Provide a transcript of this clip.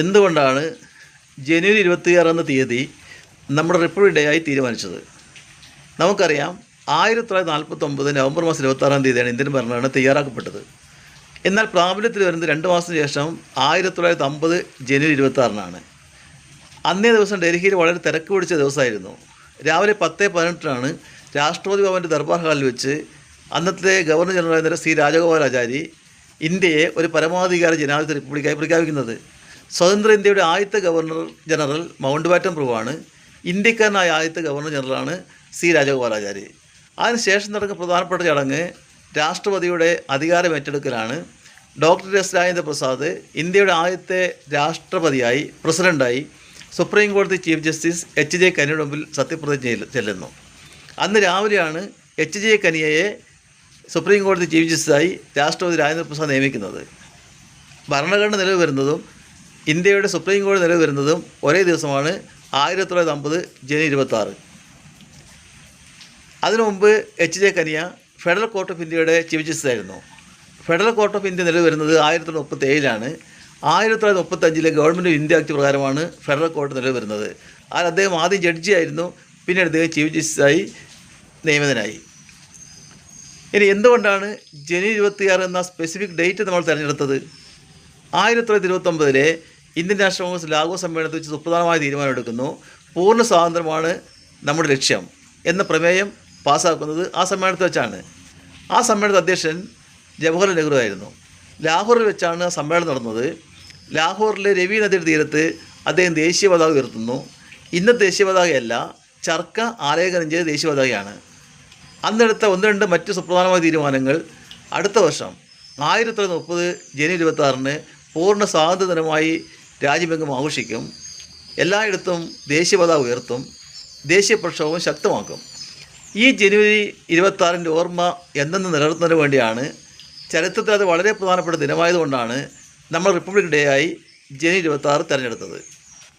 എന്തുകൊണ്ടാണ് ജനുവരി 26 എന്ന തീയതി നമ്മുടെ റിപ്പബ്ലിക് ഡേ ആയി തീരുമാനിച്ചത്? നമുക്കറിയാം, 1949 നവംബർ മാസം 26 തീയതിയാണ് ഇന്ത്യൻ ഭരണഘടന തയ്യാറാക്കപ്പെട്ടത്. എന്നാൽ പ്രാബല്യത്തിൽ വരുന്നത് 2 മാസത്തിന് ശേഷം 1950 ജനുവരി 26-നാണ്. അന്നേ ദിവസം ഡൽഹിയിൽ വളരെ തിരക്ക് പിടിച്ച ദിവസമായിരുന്നു. രാവിലെ 10:18 രാഷ്ട്രപതി ഭവൻ്റെ ദർബാർ ഹാളിൽ വെച്ച് അന്നത്തെ ഗവർണർ ജനറൽ സി രാജഗോപാലാചാരി ഇന്ത്യയെ ഒരു പരമാധികാര ജനാധിപത്യ റിപ്പബ്ലിക്കായി പ്രഖ്യാപിക്കുന്നത്. സ്വതന്ത്ര ഇന്ത്യയുടെ ആദ്യത്തെ ഗവർണർ ജനറൽ മൗണ്ട് ബാറ്റൻ പ്രഭുവാണ്. ഇന്ത്യക്കാരനായ ആദ്യത്തെ ഗവർണർ ജനറലാണ് സി രാജഗോപാലാചാരി. അതിനുശേഷം നടക്കുന്ന പ്രധാനപ്പെട്ട ചടങ്ങ് രാഷ്ട്രപതിയുടെ അധികാരം ഏറ്റെടുക്കലാണ്. ഡോക്ടർ എസ് രാജേന്ദ്ര പ്രസാദ് ഇന്ത്യയുടെ ആദ്യത്തെ രാഷ്ട്രപതിയായി, പ്രസിഡൻ്റായി സുപ്രീം കോടതി ചീഫ് ജസ്റ്റിസ് എച്ച് ജെ കനിയുടെ മുമ്പിൽ സത്യപ്രതിജ്ഞ ചെല്ലുന്നു. അന്ന് രാവിലെയാണ് എച്ച് ജെ കനിയയെ സുപ്രീം കോടതി ചീഫ് ജസ്റ്റിസായി രാഷ്ട്രപതി രാജേന്ദ്ര പ്രസാദ് നിയമിക്കുന്നത്. ഭരണഘടന നിലവിൽ വരുന്നതും ഇന്ത്യയുടെ സുപ്രീം കോടതി നിലവിൽ വരുന്നതും ഒരേ ദിവസമാണ്, 1950 ജനുവരി 26. അതിനു മുമ്പ് H J Kania federal court of ഇന്ത്യയുടെ ചീഫ് ജസ്റ്റിസ് ആയിരുന്നു. ഫെഡറൽ കോർട്ട് ഓഫ് ഇന്ത്യ നിലവിൽ വരുന്നത് 1937-ലാണ്. 1935 ഗവൺമെൻറ് ഓഫ് ഇന്ത്യ ആക്ട് പ്രകാരമാണ് ഫെഡറൽ കോർട്ട് നിലവിൽ വരുന്നത്. അതിൽ അദ്ദേഹം ആദ്യം ജഡ്ജിയായിരുന്നു, പിന്നീട് അദ്ദേഹം ചീഫ് ജസ്റ്റിസായി നിയമിതനായി. ഇനി എന്തുകൊണ്ടാണ് ജനുവരി 26 എന്ന സ്പെസിഫിക് ഡേറ്റ് നമ്മൾ തിരഞ്ഞെടുത്തത്? 1929 ഇന്ത്യൻ നാഷണൽ കോൺഗ്രസ് ലാഹോർ സമ്മേളനത്തിൽ വെച്ച് സുപ്രധാനമായ തീരുമാനമെടുക്കുന്നു. പൂർണ്ണ സ്വാതന്ത്ര്യമാണ് നമ്മുടെ ലക്ഷ്യം എന്ന പ്രമേയം പാസ്സാക്കുന്നത് ആ സമ്മേളനത്തിൽ വെച്ചാണ്. ആ സമ്മേളനത്തിൽ അധ്യക്ഷൻ ജവഹർലാൽ നെഹ്റു ആയിരുന്നു. ലാഹോറിൽ വെച്ചാണ് ആ സമ്മേളനം നടന്നത്. ലാഹോറിലെ രവി നദിയുടെ തീരത്ത് അദ്ദേഹം ദേശീയ പതാക ഉയർത്തുന്നു. ഇന്നത്തെ ദേശീയ പതാകയല്ല, ചർക്ക ആലേഖനം ചെയ്ത ദേശീയ പതാകയാണ്. അന്നെടുത്ത 1-2 മറ്റ് സുപ്രധാനമായ തീരുമാനങ്ങൾ അടുത്ത വർഷം 1930 ജനുവരി 26-ന് പൂർണ്ണ സ്വാതന്ത്ര്യ ദിനമായി രാജ്യമെങ്ങും ആഘോഷിക്കും. എല്ലായിടത്തും ദേശീയ പതാക ഉയർത്തും. ദേശീയ പ്രക്ഷോഭം ശക്തമാക്കും. ഈ ജനുവരി 26-ൻ്റെ ഓർമ്മ എന്നെന്ന് നിലനിർത്തുന്നതിന് വേണ്ടിയാണ്, ചരിത്രത്തിൽ അത് വളരെ പ്രധാനപ്പെട്ട ദിനമായതുകൊണ്ടാണ് നമ്മൾ റിപ്പബ്ലിക് ഡേ ആയി ജനുവരി 26 തിരഞ്ഞെടുത്തത്.